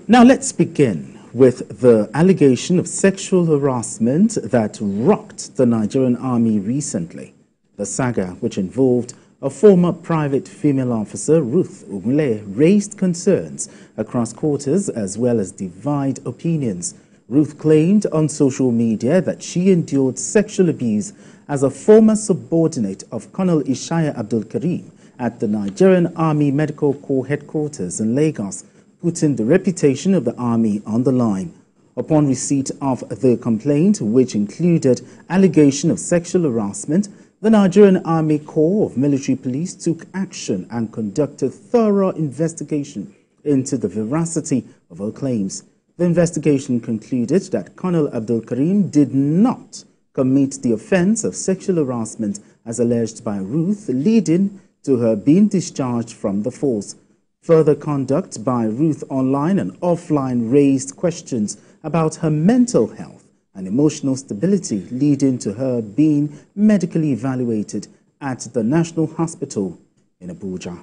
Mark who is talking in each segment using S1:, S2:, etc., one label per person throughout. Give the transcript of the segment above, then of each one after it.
S1: Now let's begin with the allegation of sexual harassment that rocked the Nigerian Army recently. The saga, which involved a former private female officer, Ruth Ogunleye, raised concerns across quarters as well as divided opinions. Ruth claimed on social media that she endured sexual abuse as a former subordinate of Colonel Ishaya Ibrahim at the Nigerian Army Medical Corps headquarters in Lagos, putting the reputation of the Army on the line. Upon receipt of the complaint, which included allegation of sexual harassment, the Nigerian Army Corps of Military Police took action and conducted thorough investigation into the veracity of her claims. The investigation concluded that Colonel Ibrahim did not commit the offense of sexual harassment as alleged by Ruth, leading to her being discharged from the force. Further conduct by Ruth online and offline raised questions about her mental health and emotional stability, leading to her being medically evaluated at the National Hospital in Abuja.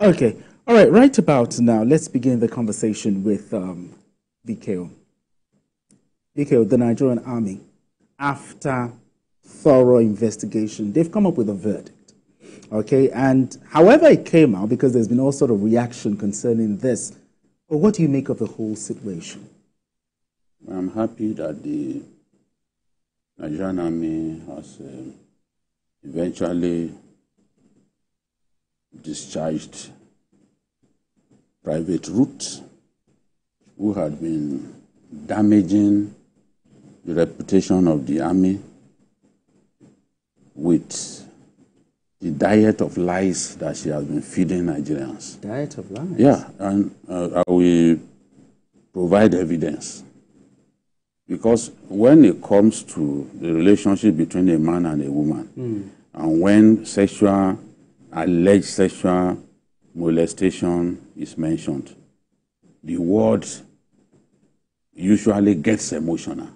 S1: Okay, all right, right about now, let's begin the conversation with BKO. BKO, the Nigerian Army, after thorough investigation, they've come up with a verdict. Okay, and however it came out, because there's been all sort of reaction concerning this, but what do you make of the whole situation?
S2: I'm happy that the Nigerian Army has eventually discharged Private Ruth, who had been damaging the reputation of the Army with the diet of lies that she has been feeding Nigerians.
S1: Diet of lies?
S2: Yeah, and I will provide evidence. Because when it comes to the relationship between a man and a woman, and when alleged sexual molestation is mentioned, the word usually gets emotional.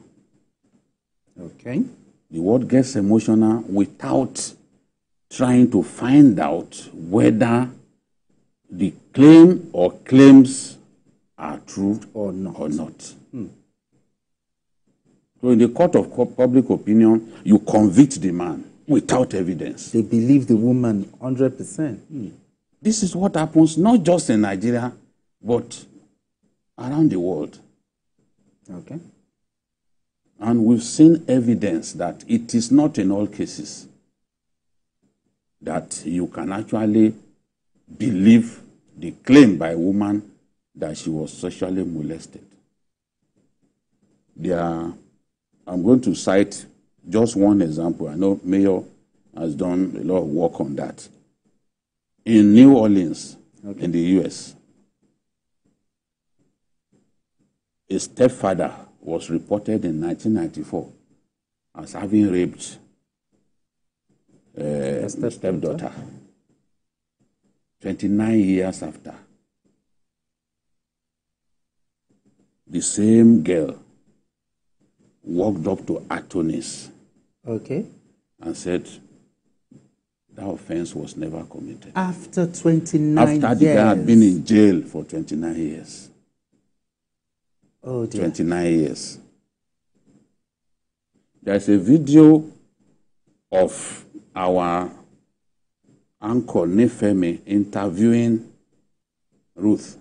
S1: Okay.
S2: The word gets emotional without trying to find out whether the claim or claims are true or not. So in the court of public opinion, you convict the man without evidence.
S1: They believe the woman 100%.
S2: This is what happens not just in Nigeria, but around the world.
S1: Okay.
S2: And we've seen evidence that it is not in all cases that you can actually believe the claim by a woman that she was sexually molested. I'm going to cite just one example. I know Mayor has done a lot of work on that. In New Orleans, in the U.S., a stepfather was reported in 1994 as having raped a stepdaughter. 29 years after, the same girl walked up to attorneys and said that offense was never committed.
S1: After 29 years?
S2: After the guy had been in jail for 29 years.
S1: Oh dear.
S2: 29 years. There's a video of our uncle Nefemi interviewing Ruth.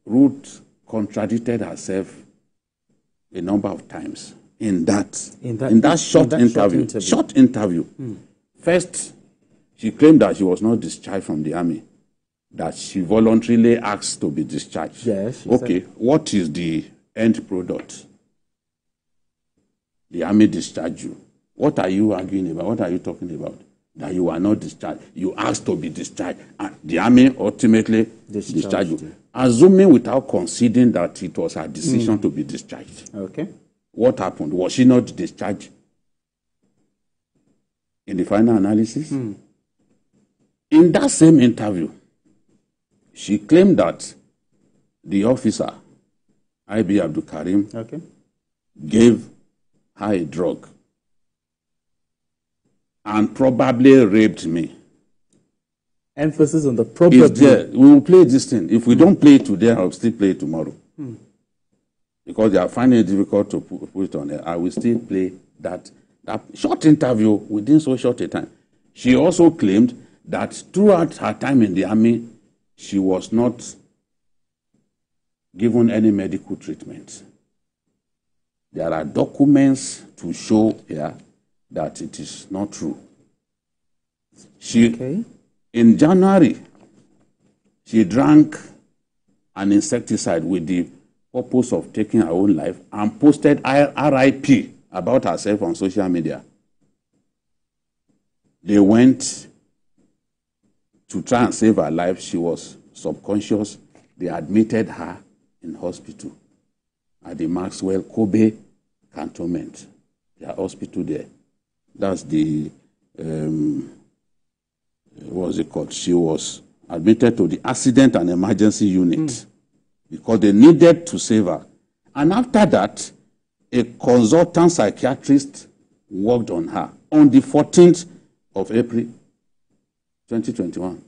S2: Ruth contradicted herself a number of times in that short interview. First, she claimed that she was not discharged from the Army, that she voluntarily asked to be discharged.
S1: Yes.
S2: Okay, what is the end product? The Army discharged you. What are you arguing about? What are you talking about? That you are not discharged. You asked to be discharged. And the Army ultimately discharged you. Assuming without conceding that it was her decision to be discharged.
S1: Okay.
S2: What happened? Was she not discharged in the final analysis? In that same interview, she claimed that the officer, I.B. Abdul Karim, gave her a drug and probably raped me.
S1: Emphasis on the probably.
S2: It's there. We will play this thing. If we don't play it today, I will still play it tomorrow. Because they are finding it difficult to put it on air. I will still play that short interview within so short a time. She also claimed that throughout her time in the army, she was not given any medical treatment. There are documents to show here that it is not true. In January, she drank an insecticide with the purpose of taking her own life and posted RIP about herself on social media. They went to try and save her life. She was subconscious. They admitted her in hospital at the Maxwell Kobe cantonment. Their hospital there. That's the, what was it called? She was admitted to the accident and emergency unit because they needed to save her. And after that, a consultant psychiatrist worked on her on the 14th of April, 2021.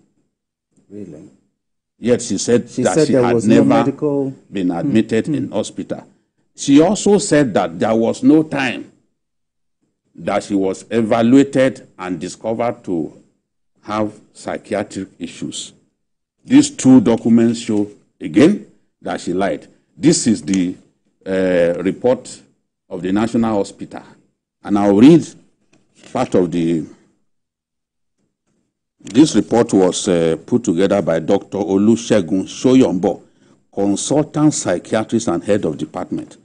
S1: Really?
S2: Yet she said she had never been admitted in hospital. She also said that there was no time that she was evaluated and discovered to have psychiatric issues. These two documents show, again, that she lied. This is the report of the National Hospital. And I'll read part of this report was put together by Dr. Olusegun Soyombo, consultant psychiatrist and head of department.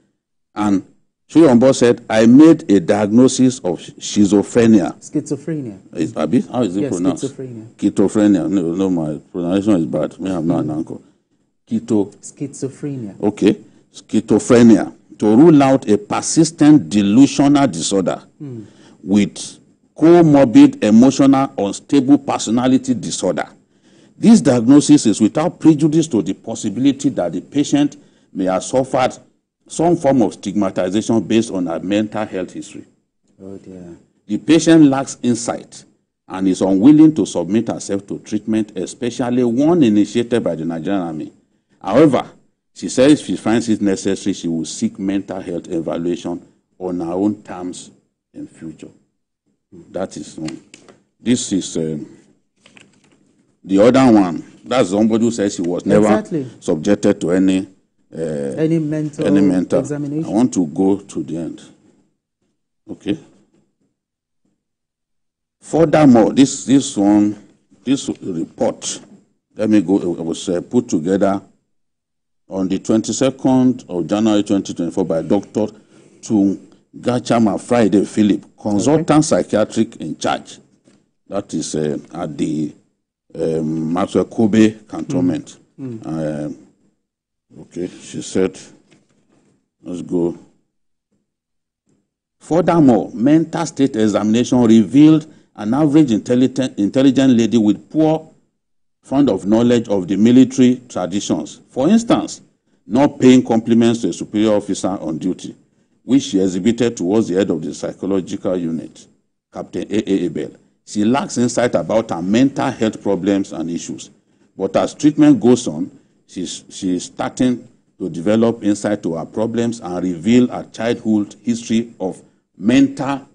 S2: And Soyombo said, I made a diagnosis of schizophrenia.
S1: Schizophrenia.
S2: How is it pronounced?
S1: Schizophrenia.
S2: Schizophrenia. No, my pronunciation is bad. I'm not an uncle.
S1: Schizophrenia.
S2: Okay. Schizophrenia. To rule out a persistent delusional disorder with comorbid emotional unstable personality disorder. This diagnosis is without prejudice to the possibility that the patient may have suffered some form of stigmatization based on her mental health history.
S1: Oh dear. The
S2: patient lacks insight and is unwilling to submit herself to treatment, especially one initiated by the Nigerian Army. However, she says if she finds it necessary, she will seek mental health evaluation on her own terms in future. That is this is the other one. That's somebody who says she was never subjected to any mental
S1: examination.
S2: I want to go to the end. Okay. Furthermore, this report, let me go. It was put together on the 22nd of January 2024 by Dr. Tungachama Friday Philip, consultant psychiatric in charge. That is at the Maxwell Kobe cantonment. Okay, she said, let's go. Furthermore, mental state examination revealed an average intelligent lady with poor fund of knowledge of the military traditions. For instance, not paying compliments to a superior officer on duty, which she exhibited towards the head of the psychological unit, Captain A.A. Abel. She lacks insight about her mental health problems and issues. But as treatment goes on, she is starting to develop insight to her problems and reveal a childhood history of mental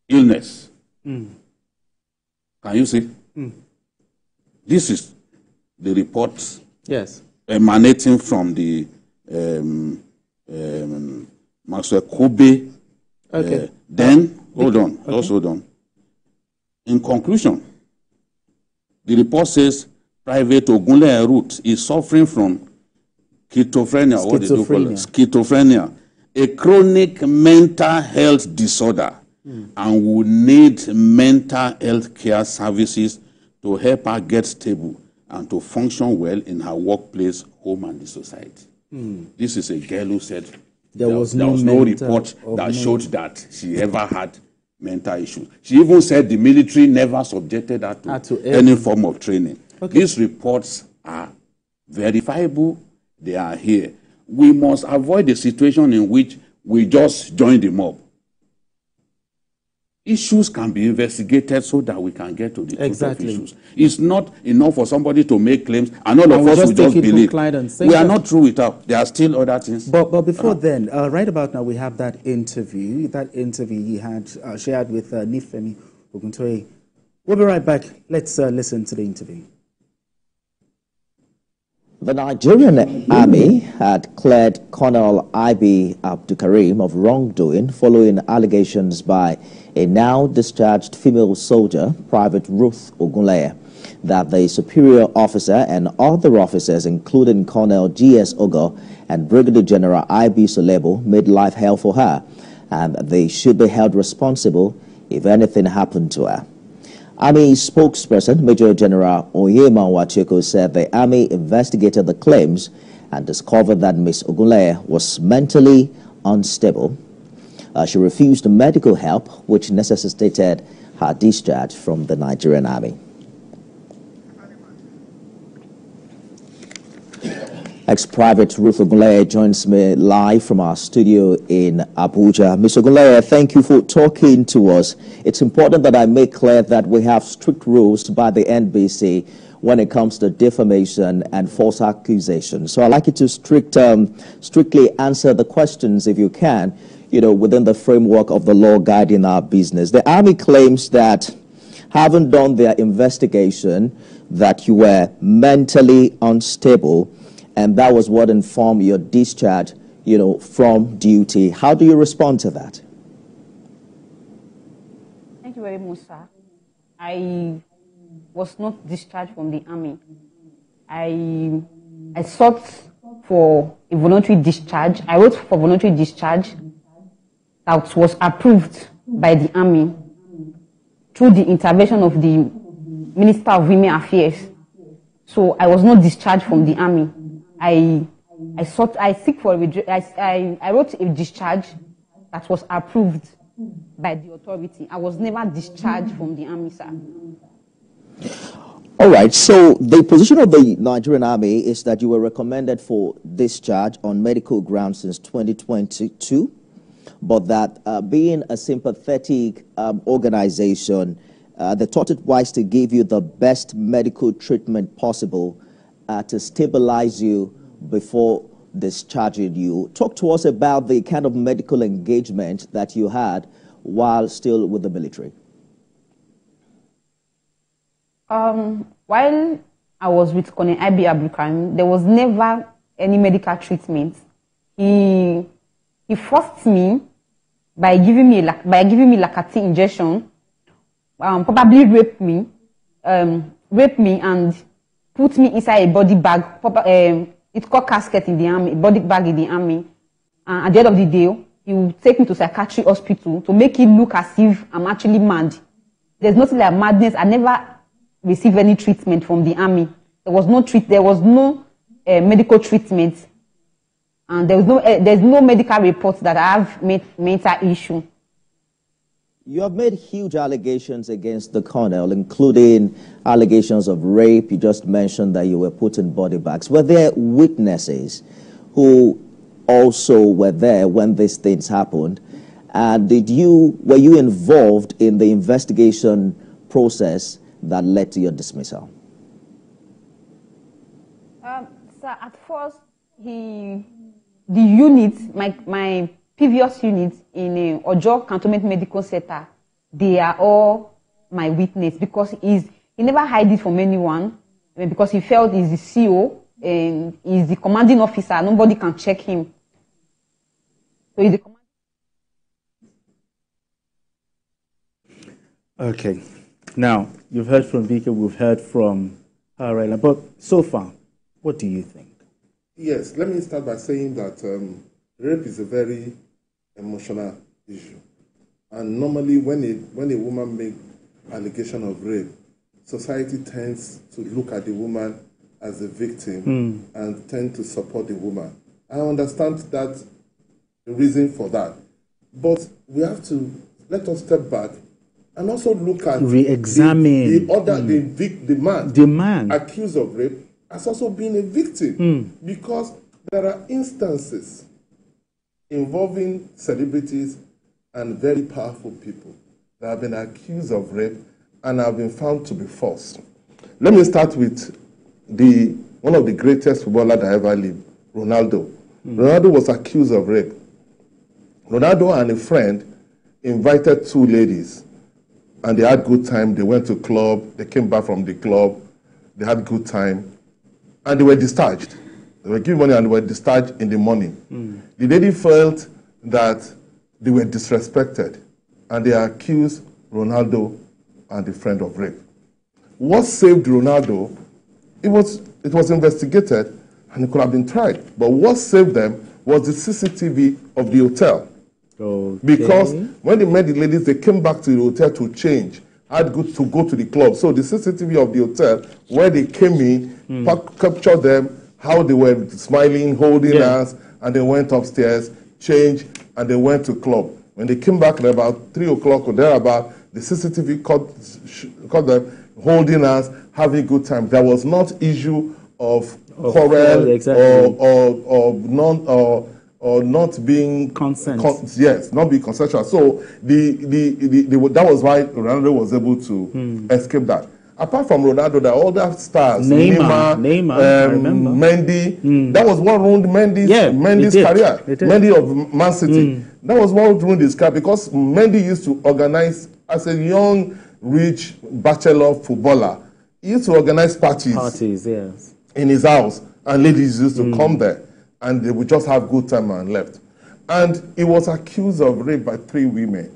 S2: illness. Can you see? This is the report emanating from the Maxwell Kobe. Hold on. Hold on. In conclusion, the report says Private Ogunleye Ruth is suffering from schizophrenia. What did you call it? Schizophrenia, a chronic mental health disorder, and will need mental health care services to help her get stable and to function well in her workplace, home, and the society. This is a girl who said there was no report that showed that she ever had mental issues. She even said the military never subjected her to any form of training. These reports are verifiable. They are here. We must avoid a situation in which we just join the mob. issues can be investigated so that we can get to the truth of
S1: Exactly.
S2: issues. It's not enough for somebody to make claims and all of us will just believe. We are not through with that. There are still other things.
S1: But before then, right about now, we have that interview. That interview he had shared with Nifemi Oguntoye. We'll be right back. Let's listen to the interview.
S3: The Nigerian Army had cleared Colonel Ibrahim of wrongdoing following allegations by a now discharged female soldier, Private Ruth Ogunleye, that the superior officer and other officers, including Colonel G.S. Ogo and Brigadier General I.B. Solebo, made life hell for her, and they should be held responsible if anything happened to her. Army spokesperson Major General Oyema Wacheko said the Army investigated the claims and discovered that Ms. Ogunleye was mentally unstable. She refused medical help, which necessitated her discharge from the Nigerian Army. Ex-Private Ruth Ogunleye joins me live from our studio in Abuja. Ms. Ogunleye, thank you for talking to us. It's important that I make clear that we have strict rules by the NBC when it comes to defamation and false accusations. So I'd like you to strictly answer the questions, if you can, within the framework of the law guiding our business. The Army claims that, having done their investigation, that you were mentally unstable, and that was what informed your discharge, from duty. How do you respond to that?
S4: Thank you very much, sir. I was not discharged from the Army. I sought for a voluntary discharge. I wrote for voluntary discharge that was approved by the Army through the intervention of the Minister of Women Affairs. So I was not discharged from the Army. I wrote a discharge that was approved by the authority. I was never discharged from the Army, sir.
S3: All right, so the position of the Nigerian Army is that you were recommended for discharge on medical grounds since 2022, but that being a sympathetic organization, they thought it wise to give you the best medical treatment possible to stabilize you before discharging you. Talk to us about the kind of medical engagement that you had while still with the military.
S4: While I was with Colonel Ibrahim, there was never any medical treatment. He forced me by giving me Lacati injection, probably raped me and put me inside a body bag. It's called casket in the Army, body bag in the Army. At the end of the day, he will take me to psychiatric hospital to make it look as if I'm actually mad. There's nothing like madness. I never received any treatment from the Army. There was no medical treatment, and there's no medical reports that I have mental issue.
S3: You have made huge allegations against the colonel, including allegations of rape. You just mentioned that you were put in body bags. Were there witnesses who also were there when these things happened? And were you involved in the investigation process that led to your dismissal?
S4: Sir, at first, the unit, my previous unit in Ojo Cantonment Medical Center, they are all my witness because he never hid it from anyone because he felt he's the CEO and he's the commanding officer. Nobody can check him. So he's the commanding.
S1: Okay. Now, you've heard from Vika, we've heard from Harela, but so far, what do you think?
S5: Yes, let me start by saying that rape is a very emotional issue. And normally when a woman makes allegation of rape, society tends to look at the woman as a victim and tend to support the woman. I understand that the reason for that. But we have to let us step back and also look at
S1: re-examine
S5: the man accused of rape as also being a victim because there are instances involving celebrities and very powerful people that have been accused of rape and have been found to be false. Let me start with one of the greatest footballers that ever lived, Ronaldo. Ronaldo was accused of rape. Ronaldo and a friend invited two ladies, and they had good time. They went to club. They came back from the club. They had good time, and they were discharged. They were given money and they were discharged in the morning. The lady felt that they were disrespected, and they accused Ronaldo and the friend of rape. What saved Ronaldo? It was investigated, and it could have been tried. But what saved them was the CCTV of the hotel. Okay. Because when they met the ladies, they came back to the hotel to change, had to go to the club. So the CCTV of the hotel, where they came in, captured them, how they were smiling, holding hands, and they went upstairs, changed, and they went to club. When they came back at about 3 o'clock or thereabout, the CCTV caught them holding hands, having a good time. There was not issue of quarrel or not being
S1: consent.
S5: Not being consensual. So that was why Ronaldo was able to escape that. Apart from Ronaldo, there are other stars. Neymar, I remember. Mendy. That was what ruined Mendy's career. Mendy of Man City. That was what ruined his career because Mendy used to organize, as a young, rich bachelor footballer, he used to organize parties in his house, and ladies used to come there, and they would just have good time and left. And he was accused of rape by 3 women.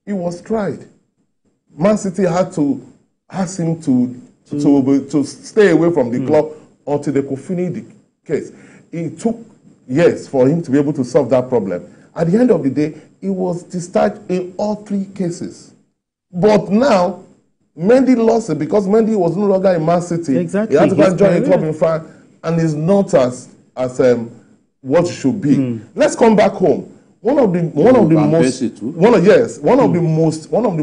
S5: He was tried. Man City had to ask him to stay away from the club until they could finish the case. It took years for him to be able to solve that problem. At the end of the day, he was discharged in all 3 cases. But now, Mendy lost it because Mendy was no longer in Man City. Exactly. He had to go and join a club in France, and is not as what it should be. Let's come back home. One of the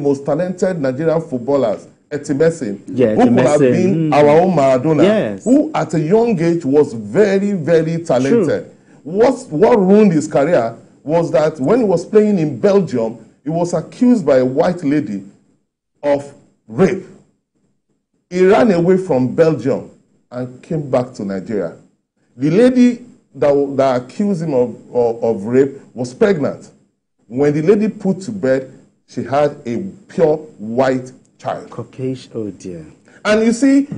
S5: most talented Nigerian footballers, Etimesi, who could have been our own Maradona, who at a young age was very, very talented. What ruined his career was that when he was playing in Belgium, he was accused by a white lady of rape. He ran away from Belgium and came back to Nigeria. The lady that accused him of rape was pregnant. When the lady put to bed, she had a pure white child.
S1: Caucasian, oh dear.
S5: And you see,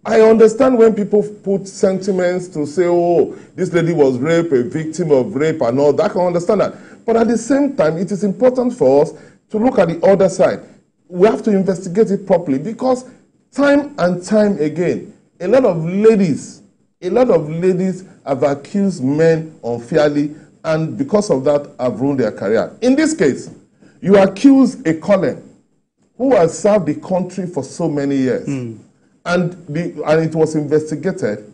S5: I understand when people put sentiments to say, oh, this lady was raped, a victim of rape and all that. I can understand that. But at the same time, it is important for us to look at the other side. We have to investigate it properly because time and time again, a lot of ladies have accused men unfairly, and because of that have ruined their career. In this case, you accuse a colonel who has served the country for so many years, and it was investigated,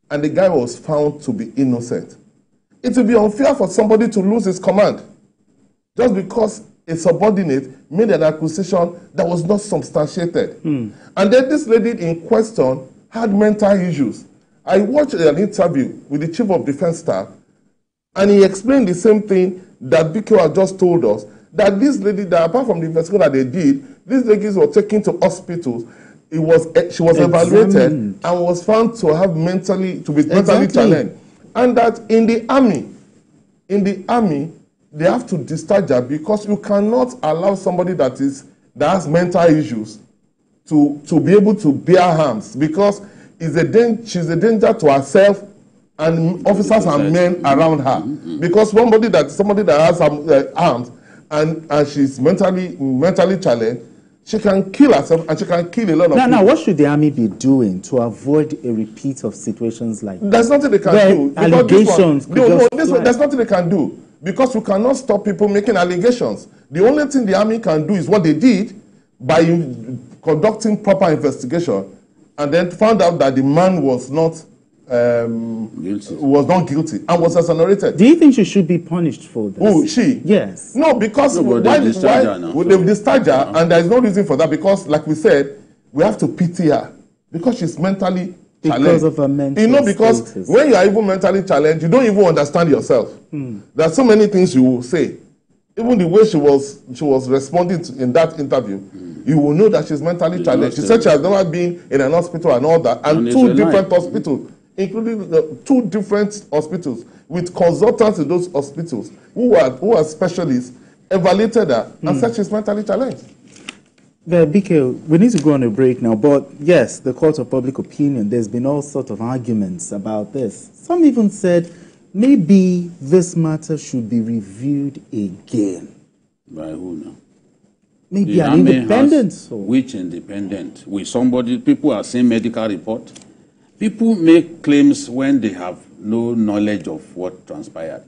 S5: and the guy was found to be innocent. It would be unfair for somebody to lose his command just because a subordinate made an accusation that was not substantiated. And then this lady in question had mental issues. I watched an interview with the Chief of Defense Staff, and he explained the same thing that BQ had just told us, that this lady, that apart from the investigation that they did, these ladies were taken to hospitals. She was evaluated and was found to have mentally challenged. And that in the army, they have to discharge her because you cannot allow somebody that has mental issues to be able to bear arms, because she's a danger to herself and officers and men around her. Because somebody that has arms and she's mentally challenged, she can kill herself and she can kill a lot of people.
S1: Now, what should the army be doing to avoid a repeat of situations like that?
S5: There's nothing they can do.
S1: Allegations.
S5: There's nothing they can do, because you cannot stop people making allegations. The only thing the army can do is what they did by conducting proper investigation, and then found out that the man was not guilty and was exonerated.
S1: Do you think she should be punished for this?
S5: Oh, she?
S1: Yes.
S5: No, because they've discharged her, and there is no reason for that, because, like we said, we have to pity her because she's mentally challenged.
S1: Because of her mental
S5: because when you are even mentally challenged, you don't even understand yourself. There are so many things you will say. even the way she was responding in that interview, you will know that she's mentally challenged. She said she has never been in an hospital and all that, and two different hospitals, including two different hospitals with consultants in those hospitals who are specialists, evaluated her and said she's mentally challenged.
S1: BK, we need to go on a break now, but yes, the court of public opinion, there's been all sorts of arguments about this. Some even said maybe this matter should be reviewed again.
S2: By who now?
S1: Maybe an independent.
S2: Which independent? With somebody, people are saying medical report. People make claims when they have no knowledge of what transpired.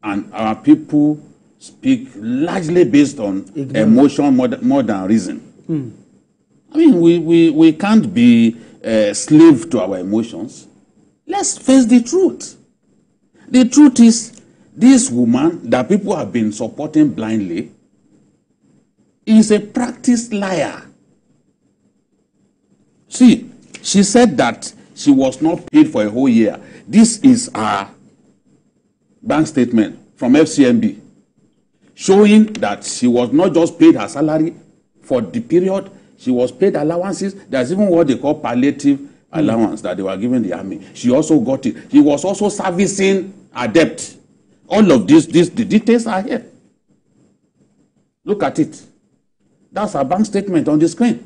S2: And our people speak largely based on emotion more than reason. I mean, we can't be slave to our emotions. Let's face the truth. The truth is, this woman that people have been supporting blindly is a practiced liar. See, she said that she was not paid for a whole year. This is her bank statement from FCMB showing that she was not just paid her salary for the period, she was paid allowances. There's even what they call palliative allowance that they were giving the army. She also got it. She was also servicing her debt. All of the details are here. Look at it. That's her bank statement on the screen.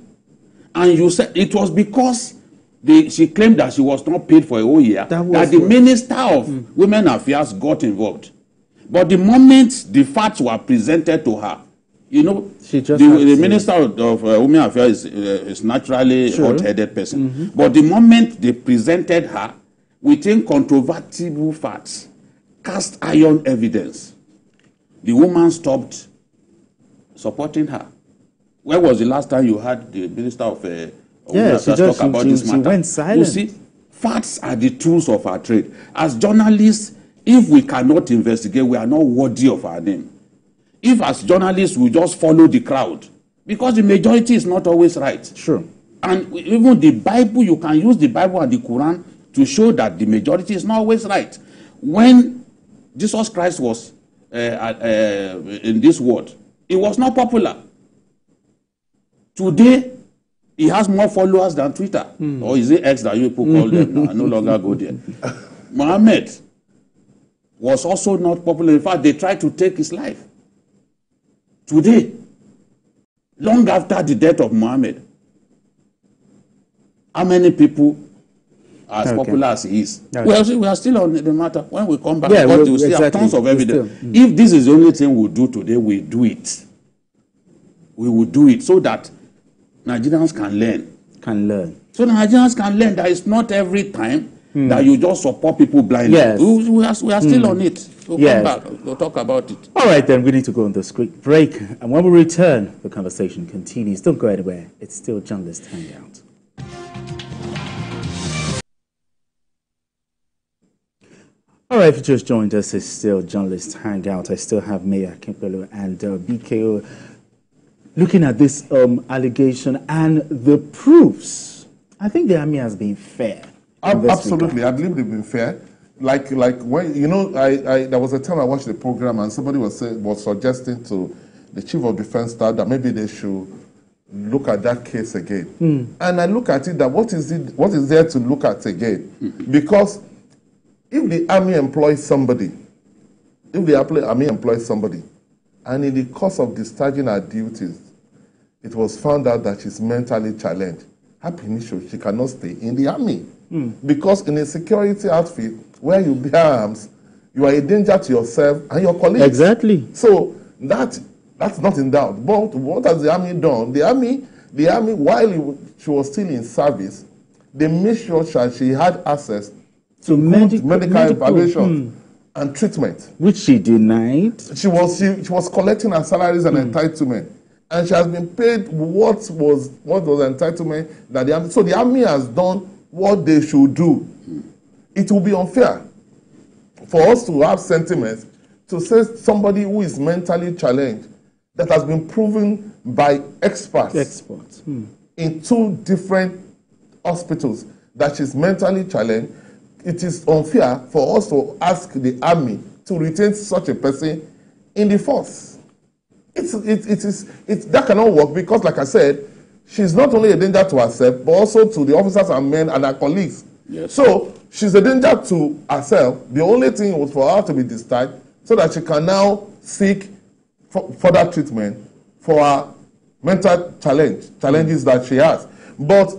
S2: And you said it was because she claimed that she was not paid for a whole year that the Minister of Women Affairs got involved. But the moment the facts were presented to her, you know, the Minister of Women Affairs is naturally a hot-headed person. But the moment they presented her with incontrovertible facts, cast iron evidence, the woman stopped supporting her. When was the last time you heard the Minister of Women Affairs talk about this matter? She
S1: went silent.
S2: You see, facts are the tools of our trade. As journalists, if we cannot investigate, we are not worthy of our name. If as journalists we just follow the crowd, because the majority is not always right.
S1: Sure.
S2: And even the Bible, you can use the Bible and the Quran to show that the majority is not always right. When Jesus Christ was in this world, it was not popular. Today, he has more followers than Twitter. Or is it X that you people call them now? I no longer go there. Muhammad was also not popular. In fact, they tried to take his life. Today, long after the death of Muhammad, how many people are as popular as he is? Well, we are still on the matter. When we come back, because we still have tons of evidence. If this is the only thing we'll do today, we do it. We will do it so that Nigerians can learn. So Nigerians can learn that it's not every time that you just support people blindly.
S1: Yes.
S2: We are still on it. We'll come back. We'll talk about it.
S1: All right, then. We need to go on this quick break. And when we return, the conversation continues. Don't go anywhere. It's still Journalist Hangout. All right, if you just joined us, it's still Journalist Hangout. I still have Mayor Kimpelo and BKO looking at this allegation and the proofs. I think the army has been fair.
S5: Absolutely, I believe they've been fair. Like when there was a time I watched the program and somebody was suggesting to the Chief of Defense Staff that maybe they should look at that case again. And I look at it that what is there to look at again? Because if the army employs somebody, and in the course of discharging her duties, it was found out that she's mentally challenged, she cannot stay in the army. Because in a security outfit where you bear arms, you are a danger to yourself and your colleagues.
S1: Exactly.
S5: So that's not in doubt. But what has the army done? The army, while she was still in service, they made sure that she had access to medical evaluation and treatment,
S1: which she denied.
S5: She was collecting her salaries and entitlement, and she has been paid what was entitlement that the army. So the army has done what they should do. It will be unfair for us to have sentiments to say somebody who is mentally challenged that has been proven by experts in two different hospitals that she's mentally challenged. It is unfair for us to ask the army to retain such a person in the force. That cannot work because, like I said, she's not only a danger to herself, but also to the officers and men and her colleagues.
S2: Yes.
S5: So she's a danger to herself. The only thing was for her to be discharged so that she can now seek further treatment for her mental challenges that she has. But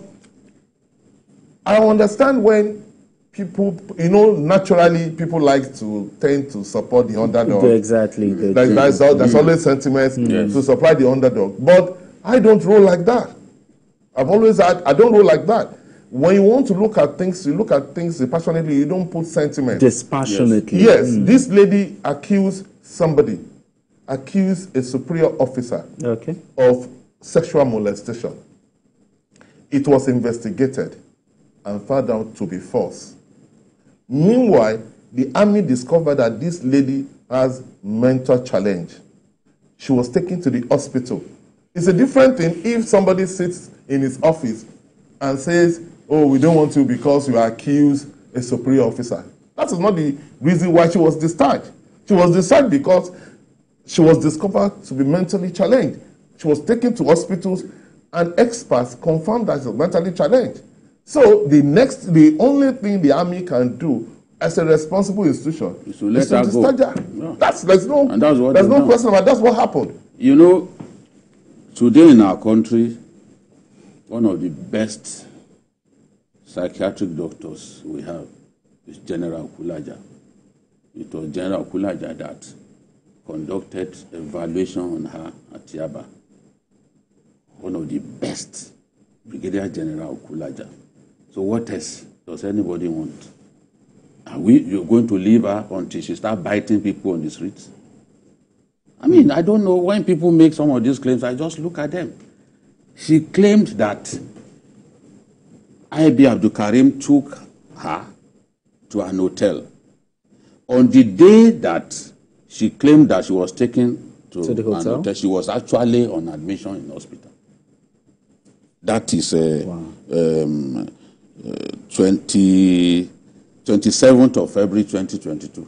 S5: I understand when people, naturally people like to tend to support the underdog.
S1: Exactly.
S5: There's always sentiments to supply the underdog. But I don't roll like that. I've always had, I don't roll like that. When you want to look at things, you look at things dispassionately, you don't put sentiment.
S1: Dispassionately.
S5: Yes. This lady accused a superior officer of sexual molestation. It was investigated and found out to be false. Meanwhile, the army discovered that this lady has mental challenge. She was taken to the hospital. It's a different thing if somebody sits in his office and says, oh, we don't want you because you accuse a superior officer. That is not the reason why she was discharged. She was discharged because she was discovered to be mentally challenged. She was taken to hospitals and experts confirmed that she was mentally challenged. So the only thing the army can do as a responsible institution is to discharge her. No. There's no question about it. That's what happened.
S2: You know, today in our country, one of the best psychiatric doctors we have is General Ogunleye. It was General Ogunleye that conducted evaluation on her at Yaba. One of the best, Brigadier General Ogunleye. So what else does anybody want? You're going to leave her until she starts biting people on the streets? I mean, I don't know. When people make some of these claims, I just look at them. She claimed that IB Abdul Karim took her to an hotel. On the day that she claimed that she was taken to the hotel, she was actually on admission in hospital. That is 27th of February 2022.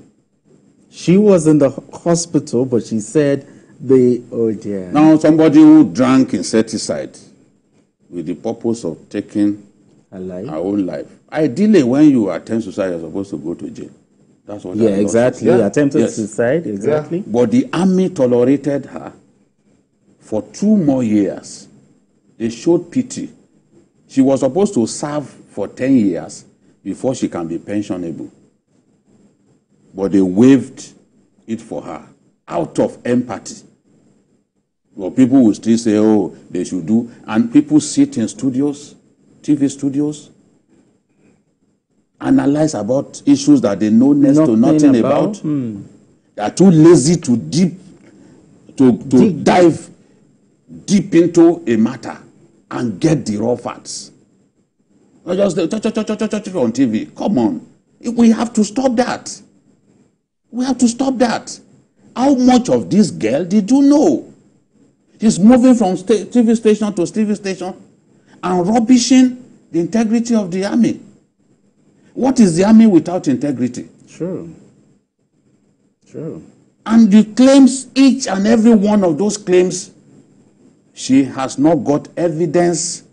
S1: She was in the hospital, but she said oh dear.
S2: Now somebody who drank insecticide with the purpose of taking her own life. Ideally, when you attempt suicide, you're supposed to go to jail. That's what.
S1: Yeah, exactly. Attempted suicide, exactly.
S2: Yeah. But the army tolerated her for 2 more years. They showed pity. She was supposed to serve for 10 years before she can be pensionable. But they waived it for her out of empathy. Well, people will still say, oh, they should do. And people sit in studios, TV studios, analyze about issues that they know next to nothing about. They are too lazy to dive deep into a matter and get the raw facts. Not just on TV. Come on. We have to stop that. We have to stop that. How much of this girl did you know? She's moving from TV station to TV station and rubbishing the integrity of the army. What is the army without integrity?
S1: True.
S2: And the claims, each and every one of those claims, she has not got evidence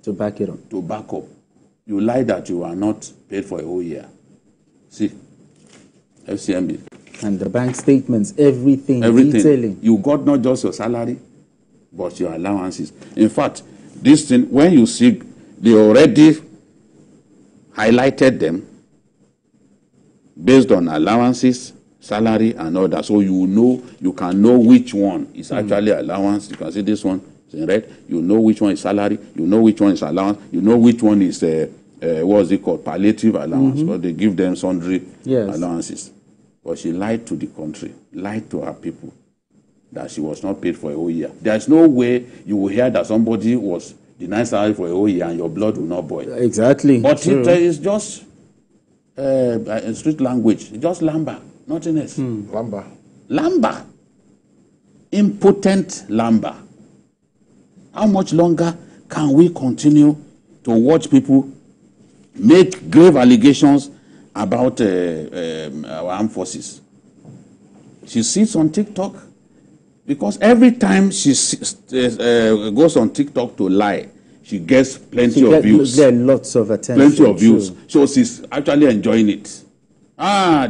S1: to back it up.
S2: To back up. You lie that you are not paid for a whole year. See, FCMB.
S1: And the bank statements, everything. Detailing.
S2: You got not just your salary, but your allowances. In fact, this thing, when you see, they already highlighted them based on allowances, salary, and all that. So you can know which one is actually allowance. You can see this one is in red. You know which one is salary. You know which one is allowance. You know which one is what's it called, palliative allowance. But they give them sundry allowances. But she lied to the country, lied to her people that she was not paid for a whole year. There's no way you will hear that somebody was denied salary for a whole year and your blood will not boil.
S1: Exactly.
S2: But it is just in street language, it's just lamba, nothing else. Lamba. Impotent lamba. How much longer can we continue to watch people make grave allegations about our armed forces? She sits on TikTok because every time she goes on TikTok to lie, she gets plenty of views.
S1: There are lots of attention.
S2: Plenty of views. So she's actually enjoying it.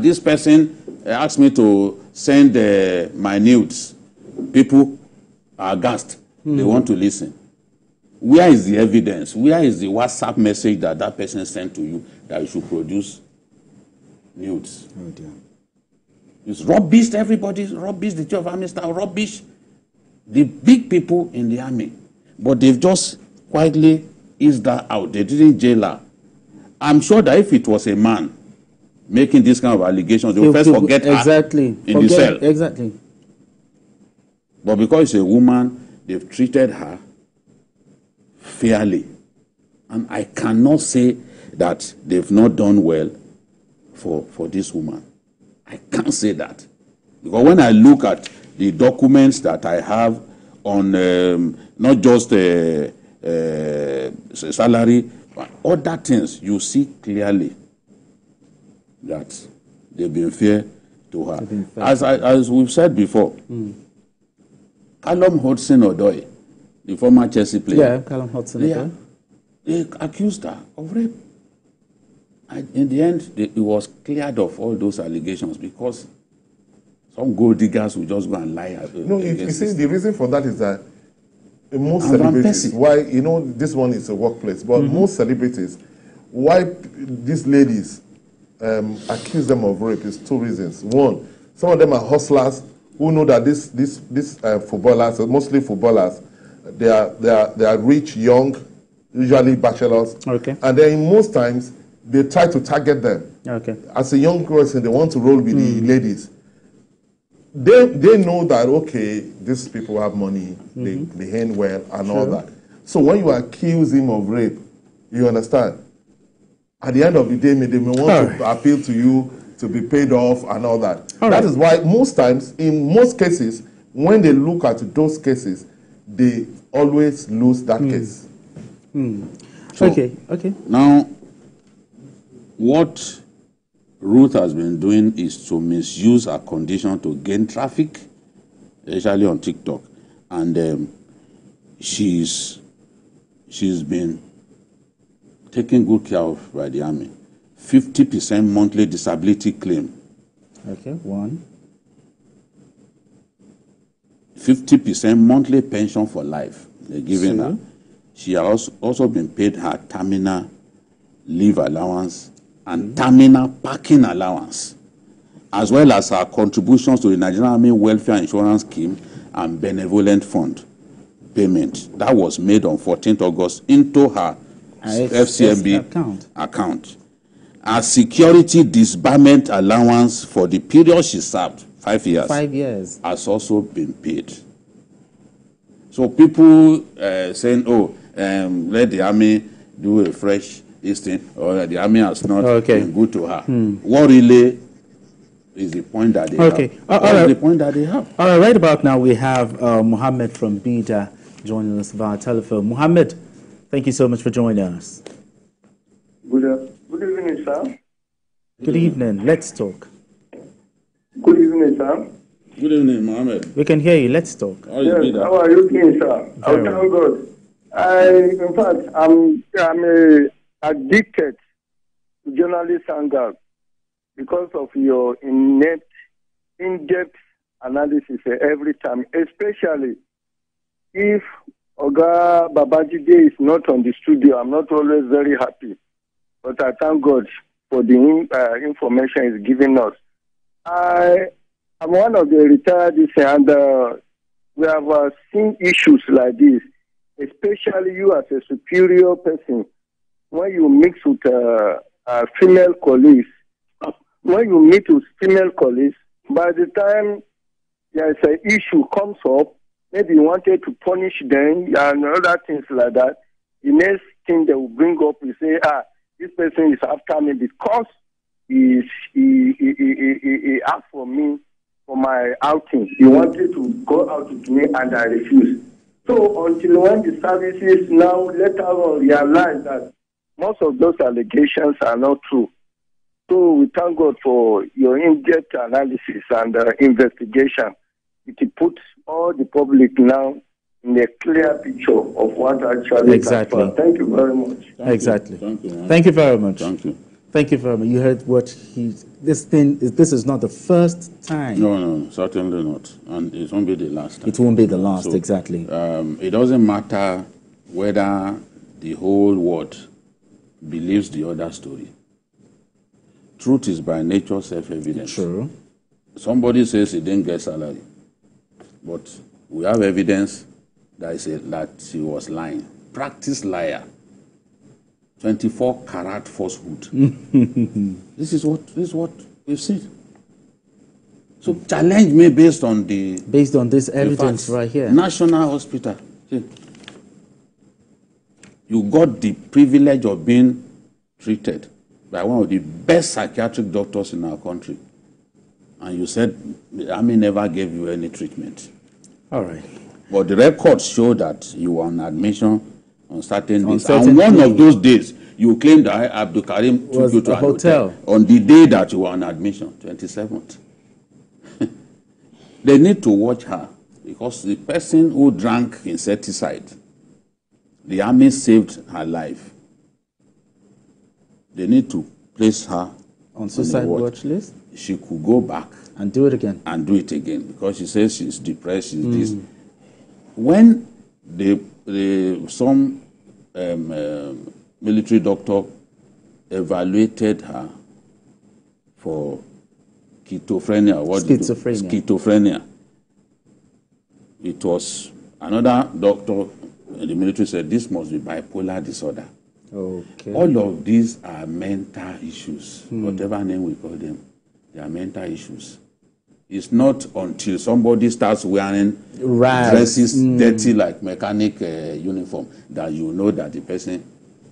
S2: This person asked me to send my nudes. People are aghast. They want to listen. Where is the evidence? Where is the WhatsApp message that person sent to you that you should produce nudes?
S1: Oh dear.
S2: It's rubbish, everybody's rubbish, the chief of army staff, rubbish. The big people in the army. But they've just quietly eased that out. They didn't jail her. I'm sure that if it was a man making this kind of allegations, they will first forget her in the cell.
S1: Exactly.
S2: But because it's a woman, they've treated her fairly. And I cannot say that they've not done well for this woman. I can't say that. Because when I look at the documents that I have on not just salary, but other things, you see clearly that they've been fair to her. As we've said before, Callum Hudson-Odoi, the former Chelsea player.
S1: Yeah, Callum Hudson-Odoi.
S2: They accused her of rape. And in the end, it was cleared of all those allegations because some gold diggers will just go and lie.
S5: You see, the reason for that is that most celebrities, why, this one is a workplace, but most celebrities, why these ladies accuse them of rape is two reasons. One, some of them are hustlers who know that these footballers, mostly footballers, they are rich, young, usually bachelors.
S1: Okay.
S5: And then most times, they try to target them.
S1: Okay.
S5: As a young person, they want to roll with the ladies. They know that, okay, these people have money, they earn well and all that. So when you accuse him of rape, you understand, at the end of the day, they may want to appeal to you to be paid off and all that. That is why most times, in most cases, when they look at those cases, they always lose that case.
S2: So,
S1: okay.
S2: Now, what Ruth has been doing is to misuse her condition to gain traffic, especially on TikTok. And she's been taken good care of by the army. 50% monthly disability claim.
S1: Okay, one.
S2: 50% monthly pension for life. They're giving her. She has also been paid her terminal leave allowance and terminal parking allowance, as well as her contributions to the Nigerian Army Welfare Insurance Scheme and Benevolent Fund payment. That was made on 14th August into her FCMB account. A security disbarment allowance for the period she served, 5 years.
S1: 5 years.
S2: Has also been paid. So people saying, let the army do a fresh thing, or the army has not been good to her. What really is the point that they have? What is the point that they have?
S1: All right, right about now we have Mohammed from Bida joining us via telephone. Mohammed, thank you so much for joining us.
S6: Good evening, sir.
S1: Good evening. Let's talk.
S6: Good evening, sir.
S2: Good evening, Mohammed.
S1: We can hear you. Let's talk.
S6: Yes, how are you doing, sir? I'm thank God. In fact, I'm addicted to journalist anger because of your in-depth analysis every time, especially if Oga Babajide is not on the studio. I'm not always very happy, but I thank God for the information he's giving us. I'm one of the retired, and we have seen issues like this, especially you as a superior person. When you mix with female colleagues, when you meet with female colleagues, by the time there's an issue comes up, maybe you wanted to punish them and other things like that, the next thing they will bring up is say, this person is after me because he asked for me for my outing. He wanted to go out with me and I refused. So until when the services now later on realize that most of those allegations are not true. So we thank God for your in-depth analysis and investigation. It puts all the public now in a clear picture of what actually
S1: exactly.
S6: Thank you very much.
S1: Exactly.
S2: Thank you.
S1: Thank you very much.
S2: Thank you.
S1: Thank you very much. You heard what this is not the first time.
S2: No, certainly not. And it won't be the last time.
S1: It won't be the last,
S2: So,
S1: exactly.
S2: It doesn't matter whether the whole world believes the other story. Truth is by nature self-evident.
S1: True.
S2: Somebody says he didn't get salary, but we have evidence that he was lying. Practice liar. 24 karat falsehood. This is what we've seen. So challenge me based on
S1: this evidence
S2: facts.
S1: right here.
S2: National Hospital. See, you got the privilege of being treated by one of the best psychiatric doctors in our country, and you said the army never gave you any treatment.
S1: All right.
S2: But the records show that you were on admission on certain days. And one of those days, you claimed that Abdul Karim took you to a hotel on the day that you were on admission, 27th. They need to watch her, because the person who drank insecticide, the army saved her life. They need to place her
S1: on suicide watch list.
S2: She could go back
S1: and do it again.
S2: And do it again, because she says she's depressed, she's this. When some military doctor evaluated her for schizophrenia, it was another doctor in the military said this must be bipolar disorder.
S1: Okay.
S2: All of these are mental issues, whatever name we call them, they are mental issues. It's not until somebody starts wearing dresses dirty like mechanic uniform that you know that the person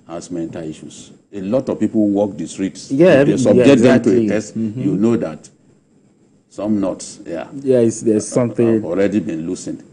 S2: has mental issues. A lot of people walk the streets.
S1: Yeah,
S2: if they subject them to a test, you know that some nuts,
S1: there's something
S2: have already been loosened.